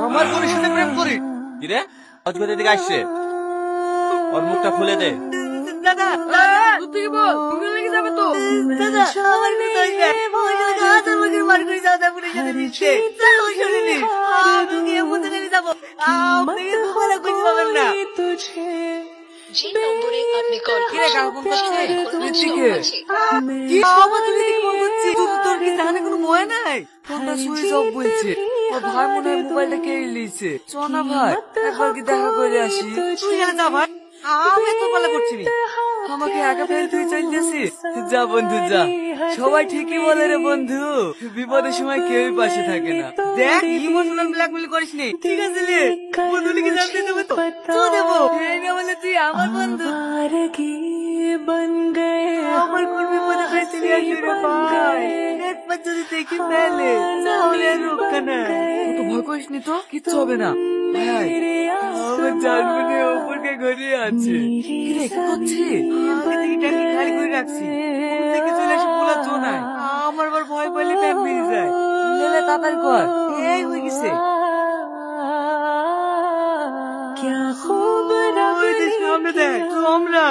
আমার বোনের সাথে প্রেম করি। কি রে অজগর এদিকে আসছে, ওর মুখটা খুলে দে। দাদা তুই বল, তুমি লেগে যাবে তো। দাদা আমার কথা হইবে, ওই যে হাত আমাকে মার করে যাও, তারপরে সাথে মিশছে তাও শুনিনি। আমি এমন জায়গায় যাবো, আপনি দুবেলা কইতে পারবেন না। যে নম্বরে আপনি কল কিরে কাকু ফোন করছে? ঋতিকে কি বাবা, তুমি কি ফোন করছি? তোর কি জানে কোনো ভয় নাই? ফোনটা সুইচ অফ বলছে। ও ভাই মনে হয় মোবাইলটা কেড়ে নিয়েছে। চ না ভাই, একবার কি দেখা করে আসি। তুই গেলে যা ভাই, আমি তো পালা করছি না। আমাকে একা ফেলে তুই চল যাচ্ছিস? যা বন্ধু যা, সবাই ঠিকই বলে রে বন্ধু, বিপদের সময় কেউই পাশে থাকে না। দেখ ইমোশনাল ব্ল্যাকমেল করিস নি, ঠিক আছে রে? বন্ধুকে জানতে দেবে তো তো দেবো। এই না বলে তুই আমার বন্ধু আমার কোন বিপদে ফেসে আসি রে ভাই। একবার যদি দেখি ফেলে তাহলে আর রক্ষা নাই। তো ভয় করিস নি, তো কিচ্ছু হবে না ভাই। আমার জানবুনে ওপরকে গড়িয়ে আছে। কি রে কি করছিস? আগে থেকে ট্যাঙ্কি খালি করে রাখছি, কোন থেকে চলে আসি বলার জো নাই। আমার আবার ভয় পেলে ব্যাগ বেরিয়ে যায়। লেলে তাড়াতাড়ি কর, এই হয়ে গেছে। ওই যে সামনে দেখ, তোমরা